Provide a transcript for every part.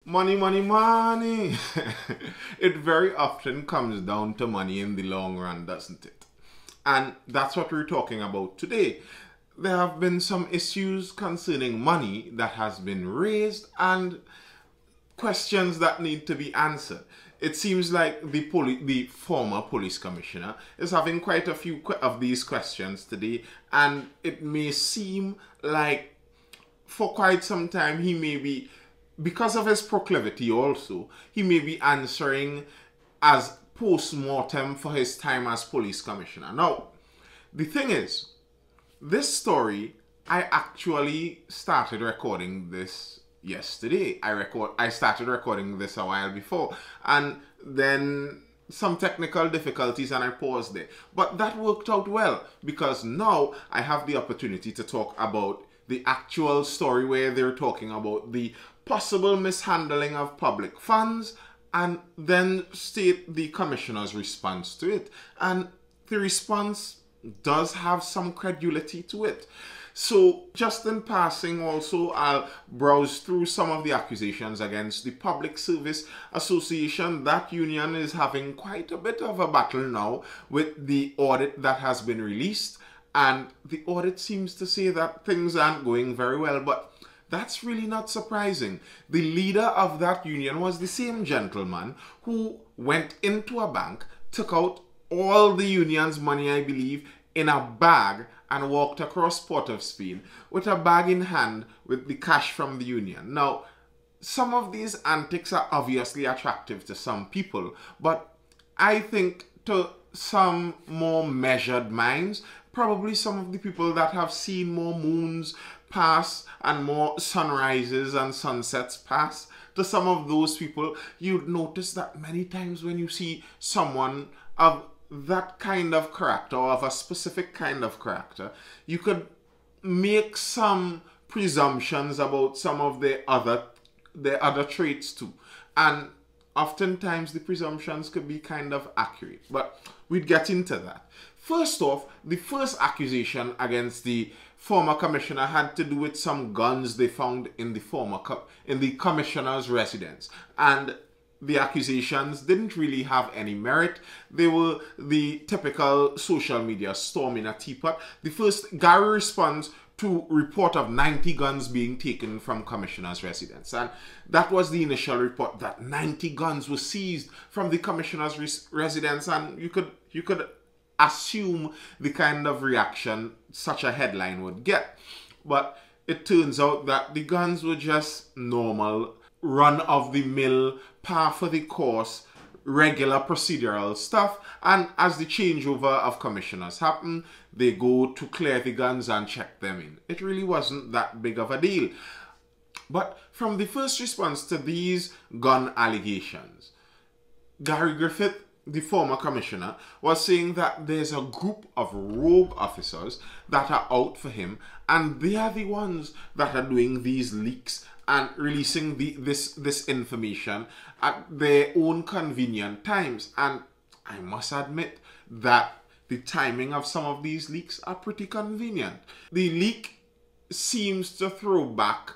Money, money, money. It very often comes down to money in the long run, doesn't it? And that's what we're talking about today. There have been some issues concerning money that has been raised and questions that need to be answered. It seems like the former police commissioner is having quite a few of these questions today, and it may seem like for quite some time he may be, because of his proclivity also, he may be answering as post-mortem for his time as police commissioner. Now, the thing is, this story, I actually started recording this yesterday. I started recording this a while before, and then some technical difficulties and I paused there. But that worked out well because now I have the opportunity to talk about the actual story where they're talking about the possible mishandling of public funds and then state the commissioner's response to it. And the response does have some credulity to it. So just in passing also, I'll browse through some of the accusations against the Public Service Association. That union is having quite a bit of a battle now with the audit that has been released. And the audit seems to say that things aren't going very well, but that's really not surprising. The leader of that union was the same gentleman who went into a bank, took out all the union's money, I believe, in a bag and walked across Port of Spain with a bag in hand with the cash from the union. Now, some of these antics are obviously attractive to some people, but I think to some more measured minds, probably some of the people that have seen more moons pass and more sunrises and sunsets pass, to some of those people, you'd notice that many times when you see someone of that kind of character or of a specific kind of character, you could make some presumptions about some of the other traits too. And oftentimes the presumptions could be kind of accurate, but we'd get into that. First off, the first accusation against the former commissioner had to do with some guns they found in the commissioner's residence. And the accusations didn't really have any merit. They were the typical social media storm in a teapot. The first, Gary responds to report of 90 guns being taken from commissioner's residence. And that was the initial report, that 90 guns were seized from the commissioner's residence. And you could assume the kind of reaction such a headline would get. But it turns out that the guns were just normal, run-of-the-mill, par for the course, regular procedural stuff. And as the changeover of commissioners happen, they go to clear the guns and check them in. It really wasn't that big of a deal. But from the first response to these gun allegations, Gary Griffith, the former commissioner, was saying that there's a group of rogue officers that are out for him, and they are the ones that are doing these leaks and releasing this information at their own convenient times. And I must admit that the timing of some of these leaks are pretty convenient. The leak seems to throw back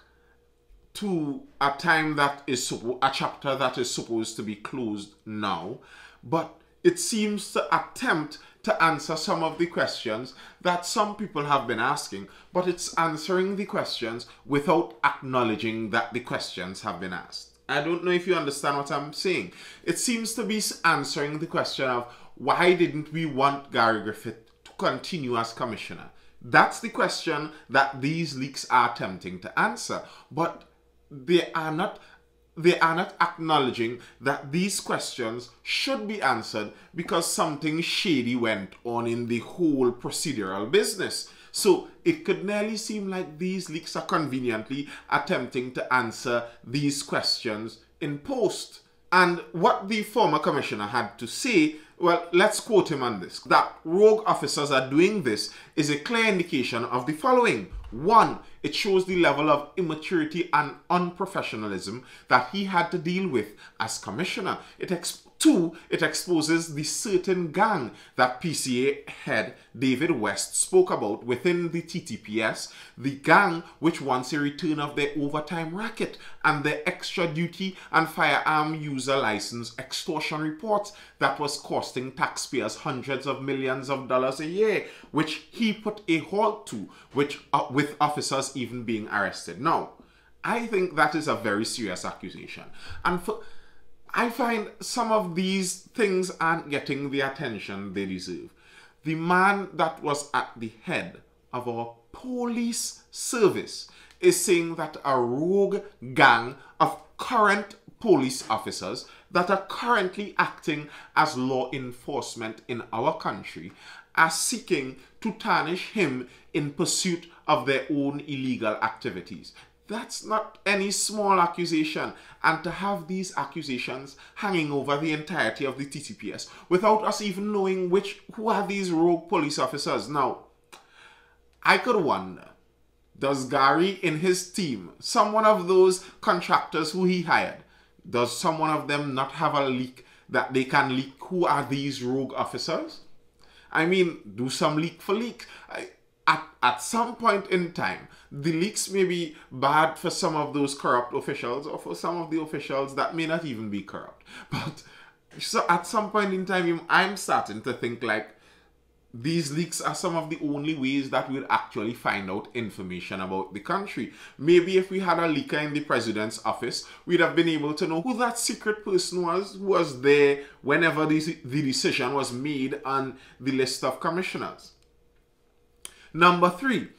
to a time that is a chapter that is supposed to be closed now, but it seems to attempt to answer some of the questions that some people have been asking, but it's answering the questions without acknowledging that the questions have been asked. I don't know if you understand what I'm saying. It seems to be answering the question of why didn't we want Gary Griffith to continue as commissioner? That's the question that these leaks are attempting to answer, but they are not acknowledging that these questions should be answered because something shady went on in the whole procedural business. So it could nearly seem like these leaks are conveniently attempting to answer these questions in post. And what the former commissioner had to say, well, let's quote him on this. That rogue officers are doing this is a clear indication of the following. One, it shows the level of immaturity and unprofessionalism that he had to deal with as commissioner. Two, it exposes the certain gang that PCA head David West spoke about within the TTPS, the gang which wants a return of their overtime racket and their extra duty and firearm user license extortion reports that was costing taxpayers hundreds of millions of dollars a year, which he put a halt to, with officers even being arrested. Now, I think that is a very serious accusation. And I find some of these things aren't getting the attention they deserve. The man that was at the head of our police service is saying that a rogue gang of current police officers that are currently acting as law enforcement in our country are seeking to tarnish him in pursuit of their own illegal activities. That's not any small accusation, and to have these accusations hanging over the entirety of the TTPS without us even knowing who are these rogue police officers. Now, I could wonder, does Gary in his team, some one of those contractors who he hired, does some one of them not have a leak that they can leak who are these rogue officers? I mean, do some leak for leak. At some point in time, the leaks may be bad for some of those corrupt officials or for some of the officials that may not even be corrupt. But so at some point in time, I'm starting to think like these leaks are some of the only ways that we'll actually find out information about the country. Maybe if we had a leaker in the president's office, we'd have been able to know who that secret person was who was there whenever the decision was made on the list of commissioners. Number 3,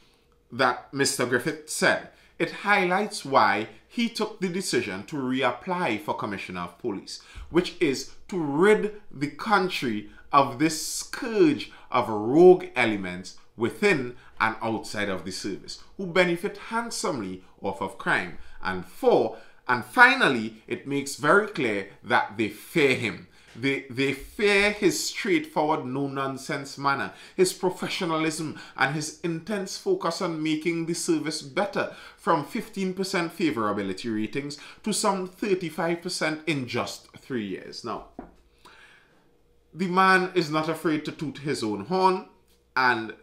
that Mr. Griffith said, it highlights why he took the decision to reapply for Commissioner of Police, which is to rid the country of this scourge of rogue elements within and outside of the service who benefit handsomely off of crime. And 4, and finally, it makes very clear that they fear him. They fear his straightforward, no-nonsense manner, his professionalism, and his intense focus on making the service better, from 15% favorability ratings to some 35% in just 3 years. Now, the man is not afraid to toot his own horn, and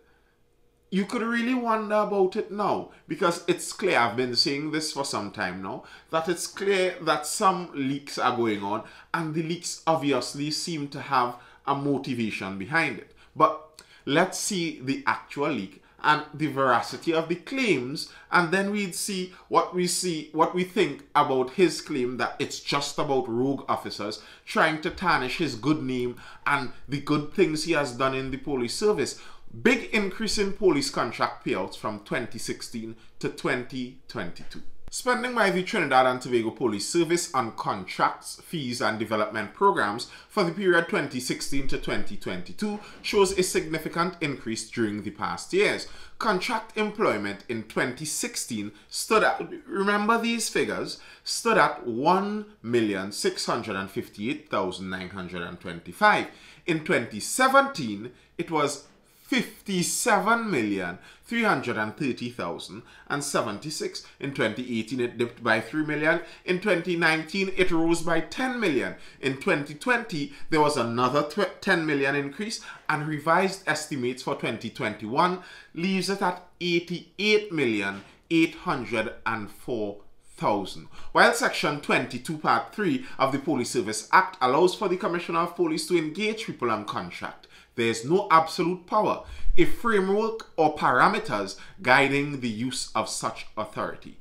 you could really wonder about it now, because it's clear, I've been saying this for some time now, that it's clear that some leaks are going on, and the leaks obviously seem to have a motivation behind it. But let's see the actual leak and the veracity of the claims, and then we'd see what we think about his claim that it's just about rogue officers trying to tarnish his good name and the good things he has done in the police service. Big increase in police contract payouts from 2016 to 2022. Spending by the Trinidad and Tobago Police Service on contracts, fees and development programs for the period 2016 to 2022 shows a significant increase during the past years. Contract employment in 2016 stood at, remember these figures, stood at 1,658,925. In 2017, it was 57,330,076. In 2018, it dipped by 3 million. In 2019, it rose by 10 million. In 2020, there was another 10 million increase, and revised estimates for 2021 leaves it at 88,804,000. While Section 22 Part 3 of the Police Service Act allows for the Commissioner of Police to engage people on contract, there is no absolute power, a framework or parameters guiding the use of such authority.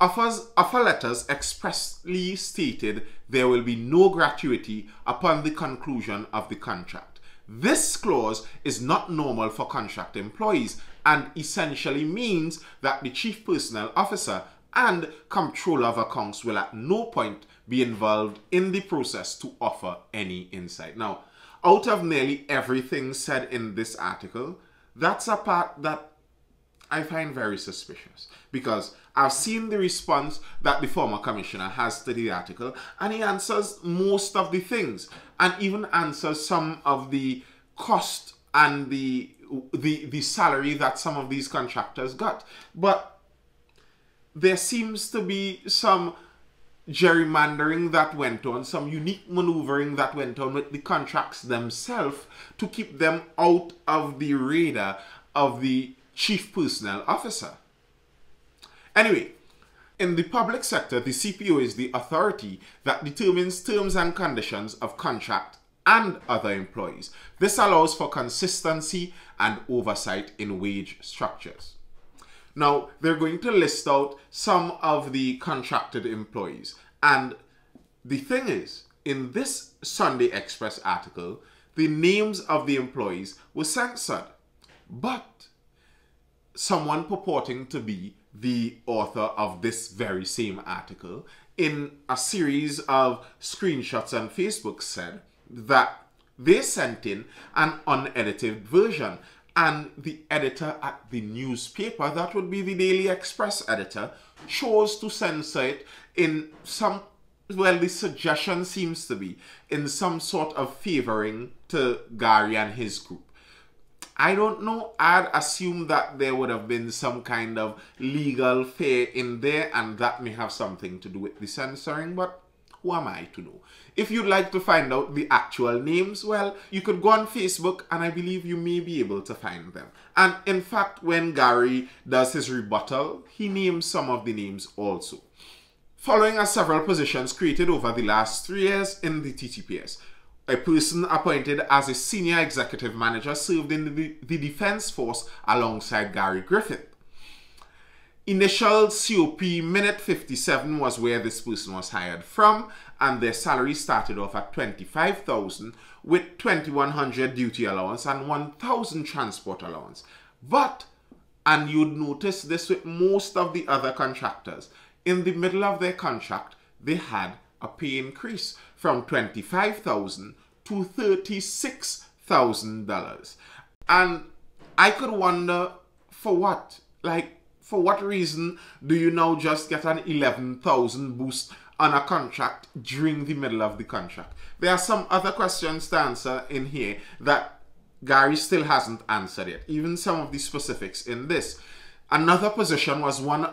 Offer letters expressly stated there will be no gratuity upon the conclusion of the contract. This clause is not normal for contract employees and essentially means that the Chief Personnel Officer and Comptroller of Accounts will at no point be involved in the process to offer any insight. Now, out of nearly everything said in this article, that's a part that I find very suspicious, because I've seen the response that the former commissioner has to the article, and he answers most of the things, and even answers some of the cost and the salary that some of these contractors got. But there seems to be some gerrymandering that went on, some unique maneuvering that went on with the contracts themselves to keep them out of the radar of the chief personnel officer. Anyway, in the public sector, the CPO is the authority that determines terms and conditions of contract and other employees. This allows for consistency and oversight in wage structures. Now, they're going to list out some of the contracted employees. And the thing is, in this Sunday Express article, the names of the employees were censored. But someone purporting to be the author of this very same article, in a series of screenshots on Facebook, said that they sent in an unedited version, and the editor at the newspaper, that would be the Daily Express editor, chose to censor it in some, well, the suggestion seems to be in some sort of favoring to Gary and his group. I don't know. I'd assume that there would have been some kind of legal fare in there, and that may have something to do with the censoring, but who am I to know? If you'd like to find out the actual names, well, you could go on Facebook, and I believe you may be able to find them. And in fact, when Gary does his rebuttal, he names some of the names also. Following are several positions created over the last 3 years in the TTPS. A person appointed as a senior executive manager served in the Defense Force alongside Gary Griffith. Initial COP minute 57 was where this person was hired from, and their salary started off at $25,000 with $2,100 duty allowance and $1,000 transport allowance. But, and you'd notice this with most of the other contractors, in the middle of their contract, they had a pay increase from $25,000 to $36,000. And I could wonder, for what? Like, for what reason do you now just get an $11,000 boost on a contract during the middle of the contract? There are some other questions to answer in here that Gary still hasn't answered yet, even some of the specifics in this. Another position was one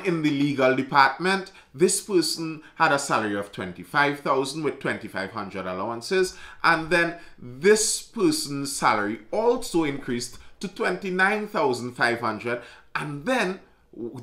in the legal department. This person had a salary of $25,000 with $2,500 allowances, and then this person's salary also increased to $29,500, and then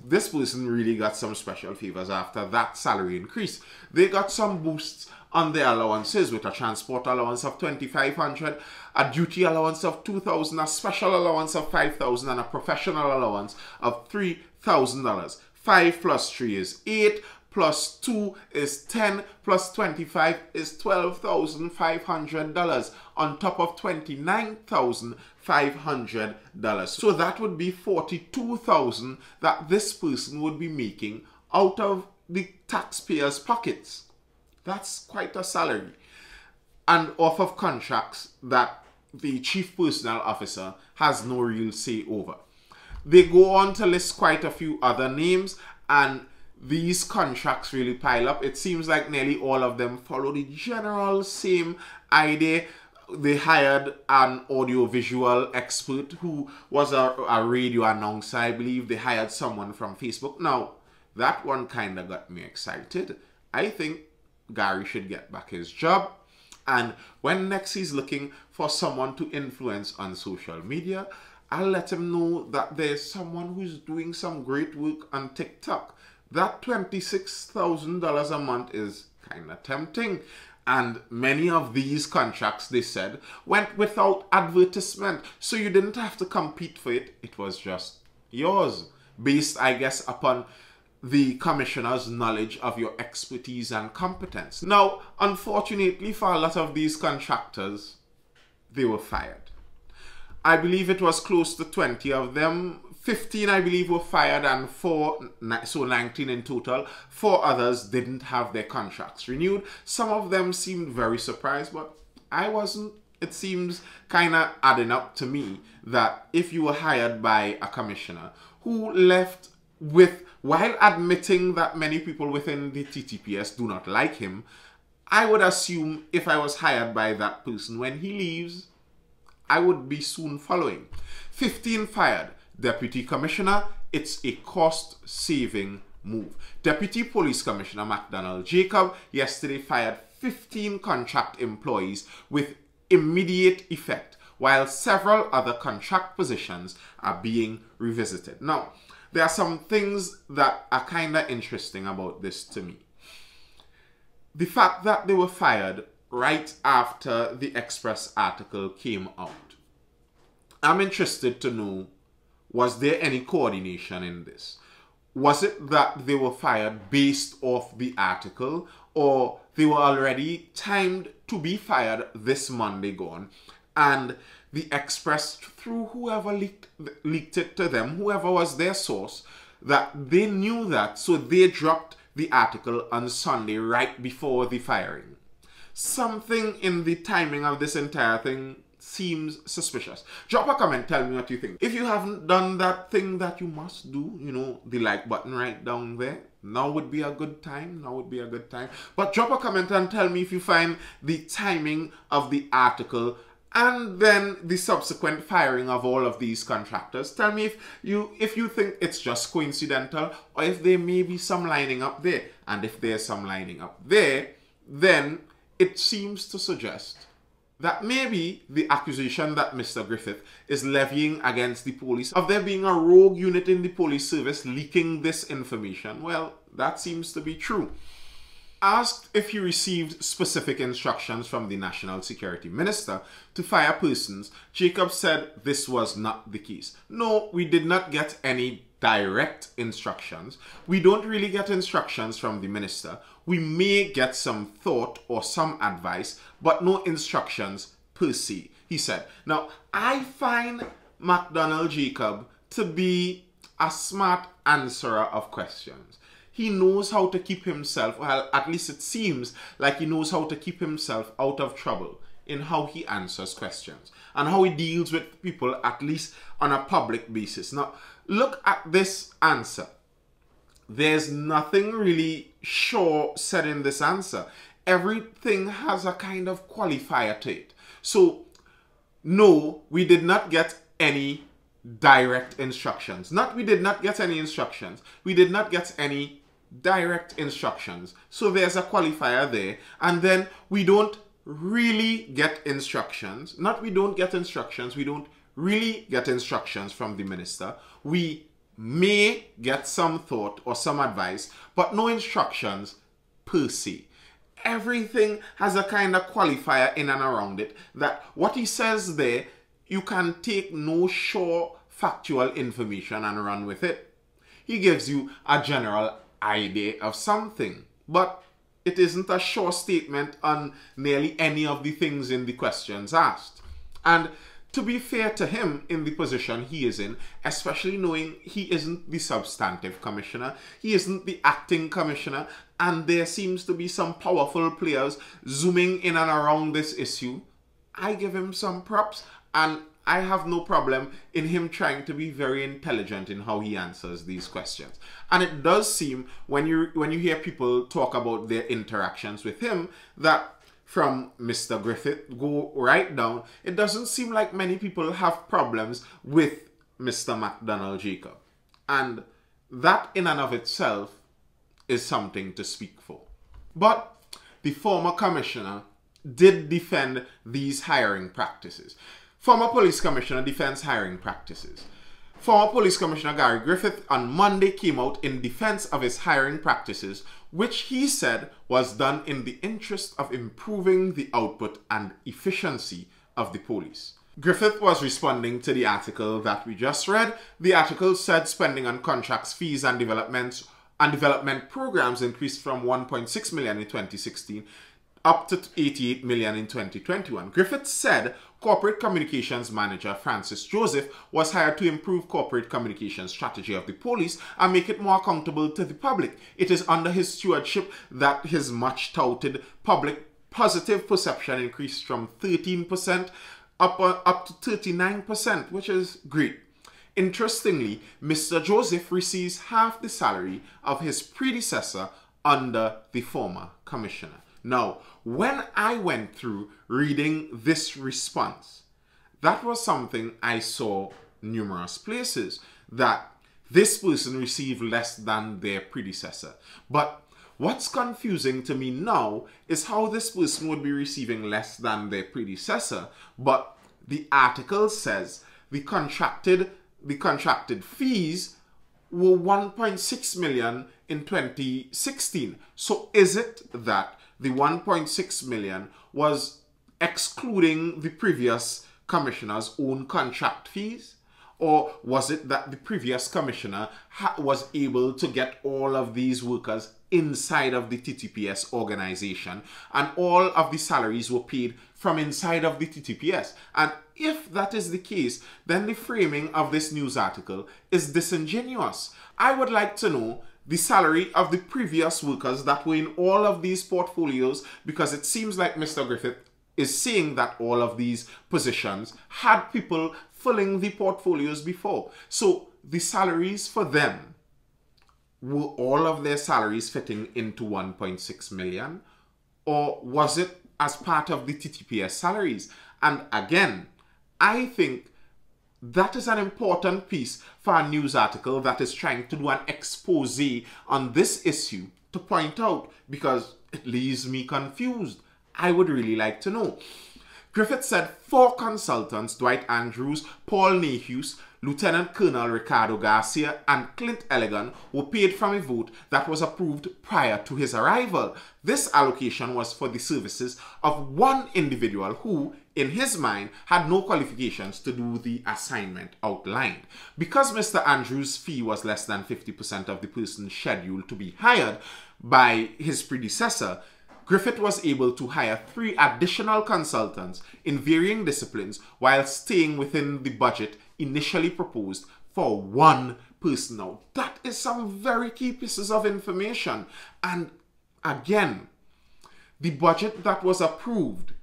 this person really got some special favors after that salary increase. They got some boosts on their allowances with a transport allowance of $2,500, a duty allowance of $2,000, a special allowance of $5,000, and a professional allowance of $3,000. 5 plus 3 is 8, plus 2 is 10, plus 25 is $12,500 on top of $29,500. So that would be $42,000 that this person would be making out of the taxpayers' pockets. That's quite a salary. And off of contracts that the chief personnel officer has no real say over. They go on to list quite a few other names, and these contracts really pile up. It seems like nearly all of them follow the general same idea. They hired an audiovisual expert who was a radio announcer, I believe. They hired someone from Facebook. Now, that one kind of got me excited. I think Gary should get back his job. And when next he's looking for someone to influence on social media, I'll let him know that there's someone who's doing some great work on TikTok. That $26,000 a month is kind of tempting. And many of these contracts, they said, went without advertisement. So you didn't have to compete for it. It was just yours. Based, I guess, upon the commissioner's knowledge of your expertise and competence. Now, unfortunately for a lot of these contractors, they were fired. I believe it was close to 20 of them. 15, I believe, were fired, and 4, so 19 in total. 4 others didn't have their contracts renewed. Some of them seemed very surprised, but I wasn't. It seems kind of adding up to me that if you were hired by a commissioner who left with, while admitting that many people within the TTPS do not like him, I would assume if I was hired by that person, when he leaves, I would be soon following. 15 fired. Deputy Commissioner, it's a cost-saving move. Deputy Police Commissioner MacDonald Jacob yesterday fired 15 contract employees with immediate effect, while several other contract positions are being revisited. Now, there are some things that are kind of interesting about this to me. The fact that they were fired right after the Express article came out. I'm interested to know, was there any coordination in this? Was it that they were fired based off the article, or they were already timed to be fired this Monday gone, and the Express, through whoever leaked it to them, whoever was their source, that they knew that, so they dropped the article on Sunday right before the firing? Something in the timing of this entire thing seems suspicious. Drop a comment, tell me what you think. If you haven't done that thing that you must do, you know, the like button right down there, now would be a good time. Now would be a good time. But drop a comment and tell me if you find the timing of the article and then the subsequent firing of all of these contractors. Tell me if you think it's just coincidental, or if there may be some lining up there. And if there's some lining up there, then it seems to suggest that maybe the accusation that Mr. Griffith is levying against the police of there being a rogue unit in the police service leaking this information, well, that seems to be true. Asked if he received specific instructions from the National Security Minister to fire persons, Jacob said this was not the case. No, we did not get any direct instructions. We don't really get instructions from the minister. We may get some thought or some advice, but no instructions per se, he said. Now, I find MacDonald Jacob to be a smart answerer of questions. He knows how to keep himself, well, at least it seems like he knows how to keep himself out of trouble in how he answers questions and how he deals with people, at least on a public basis. Now, look at this answer. There's nothing really sure said in this answer. Everything has a kind of qualifier to it. So, no, we did not get any direct instructions. Not we did not get any instructions. We did not get any direct instructions. So there's a qualifier there. And then we don't really get instructions. Not we don't get instructions. We don't really get instructions from the minister. We may get some thought or some advice, but no instructions per se. Everything has a kind of qualifier in and around it, that what he says there, you can take no sure factual information and run with it. He gives you a general idea of something, but it isn't a sure statement on nearly any of the things in the questions asked. And to be fair to him in the position he is in, especially knowing he isn't the substantive commissioner, he isn't the acting commissioner, and there seems to be some powerful players zooming in and around this issue, I give him some props, and I have no problem in him trying to be very intelligent in how he answers these questions. And it does seem, when you hear people talk about their interactions with him, that from Mr. Griffith go right down, it doesn't seem like many people have problems with Mr. MacDonald Jacob. And that in and of itself is something to speak for. But the former commissioner did defend these hiring practices. Former police commissioner defends hiring practices. Former police commissioner Gary Griffith on Monday came out in defense of his hiring practices, which he said was done in the interest of improving the output and efficiency of the police. Griffith was responding to the article that we just read. The article said spending on contracts, fees and development programs increased from 1.6 million in 2016 up to 88 million in 2021. Griffith said corporate communications manager Francis Joseph was hired to improve corporate communication strategy of the police and make it more accountable to the public. It is under his stewardship that his much touted public positive perception increased from 13% up to 39%, which is great. Interestingly, Mr. Joseph receives half the salary of his predecessor under the former commissioner. Now, when I went through reading this response, that was something I saw numerous places, that this person received less than their predecessor. But what's confusing to me now is how this person would be receiving less than their predecessor, but the article says the contracted fees were 1.6 million in 2016. So is it that the 1.6 million was excluding the previous commissioner's own contract fees? Or was it that the previous commissioner was able to get all of these workers inside of the TTPS organization and all of the salaries were paid from inside of the TTPS? And if that is the case, then the framing of this news article is disingenuous. I would like to know the salary of the previous workers that were in all of these portfolios, because it seems like Mr. Griffith is saying that all of these positions had people filling the portfolios before. So the salaries for them, were all of their salaries fitting into 1.6 million? Or was it as part of the TTPS salaries? And again, I think that is an important piece for a news article that is trying to do an expose on this issue to point out, because it leaves me confused. I would really like to know. Griffith said 4 consultants, Dwight Andrews, Paul Nehus, Lieutenant Colonel Ricardo Garcia, and Clint Elegant, were paid from a vote that was approved prior to his arrival. This allocation was for the services of one individual who, in his mind, had no qualifications to do the assignment outlined. Because Mr. Andrews' fee was less than 50% of the person scheduled to be hired by his predecessor, Griffith was able to hire 3 additional consultants in varying disciplines while staying within the budget initially proposed for 1 person. Now, that is some very key pieces of information. And again, the budget that was approved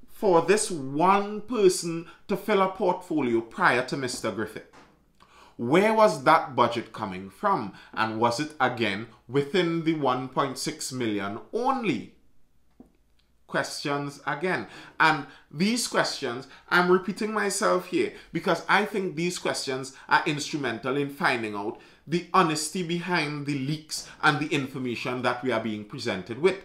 for this 1 person to fill a portfolio prior to Mr. Griffith, where was that budget coming from? And was it again within the 1.6 million only? Questions again. And these questions, I'm repeating myself here because I think these questions are instrumental in finding out the honesty behind the leaks and the information that we are being presented with.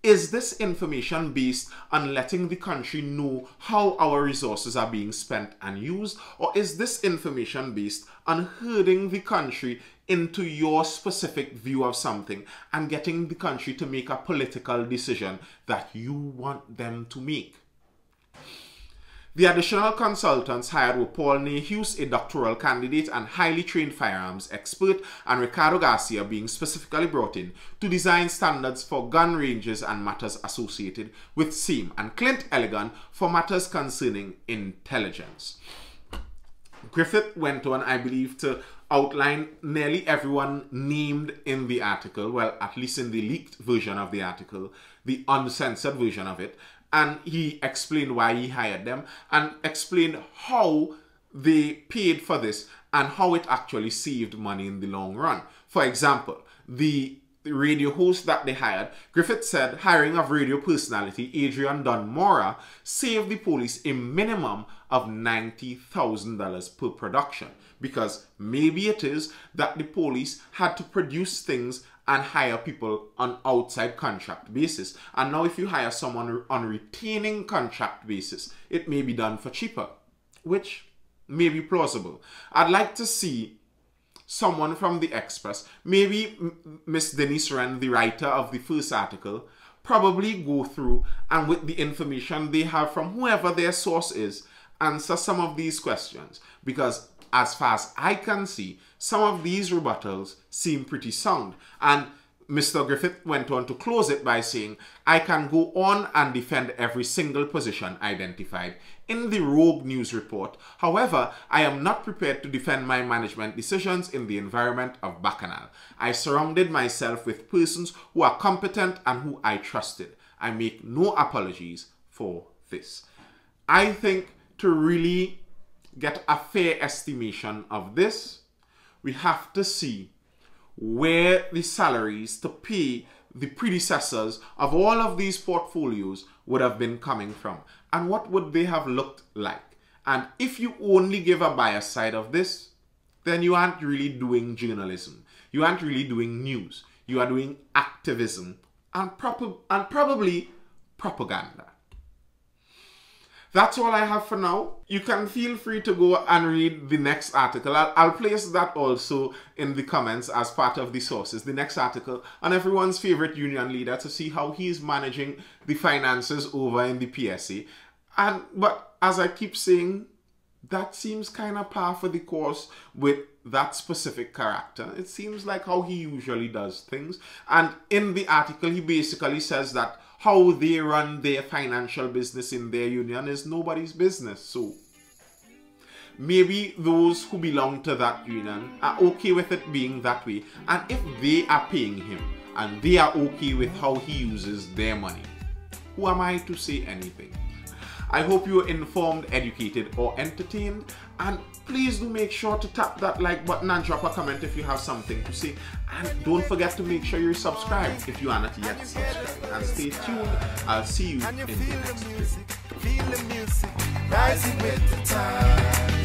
Is this information based on letting the country know how our resources are being spent and used? Or is this information based on herding the country into your specific view of something and getting the country to make a political decision that you want them to make? The additional consultants hired were Paul Nehus, a doctoral candidate and highly trained firearms expert, and Ricardo Garcia being specifically brought in to design standards for gun ranges and matters associated with same, and Clint Elegant for matters concerning intelligence. Griffith went on, I believe, to outline nearly everyone named in the article, well, at least in the leaked version of the article, the uncensored version of it, and he explained why he hired them and explained how they paid for this and how it actually saved money in the long run. For example, the radio host that they hired, Griffith said hiring of radio personality Adrian Dunmora saved the police a minimum of $90,000 per production, because maybe it is that the police had to produce things and hire people on outside contract basis. And now if you hire someone on retaining contract basis, it may be done for cheaper, which may be plausible. I'd like to see someone from the Express, maybe Miss Denise Wren, the writer of the first article, probably go through and with the information they have from whoever their source is, answer some of these questions. Because as far as I can see, some of these rebuttals seem pretty sound. And Mr. Griffith went on to close it by saying, I can go on and defend every single position identified in the rogue news report. However, I am not prepared to defend my management decisions in the environment of Bacchanal. I surrounded myself with persons who are competent and who I trusted. I make no apologies for this. I think to really get a fair estimation of this, we have to see where the salaries to pay the predecessors of all of these portfolios would have been coming from, and what would they have looked like. And if you only give a bias side of this, then you aren't really doing journalism. You aren't really doing news. You are doing activism and probably propaganda. That's all I have for now. You can feel free to go and read the next article. I'll place that also in the comments as part of the sources. The next article on everyone's favorite union leader to see how he's managing the finances over in the PSA. But as I keep saying, that seems kind of par for the course with that specific character. It seems like how he usually does things. And in the article, he basically says that how they run their financial business in their union is nobody's business. So maybe those who belong to that union are okay with it being that way. And if they are paying him and they are okay with how he uses their money, who am I to say anything? I hope you are informed, educated, or entertained. And please do make sure to tap that like button and drop a comment if you have something to say. And don't forget to make sure you're subscribed if you are not yet subscribed. And stay tuned. I'll see you in the next video. Feel the music, rising with the time.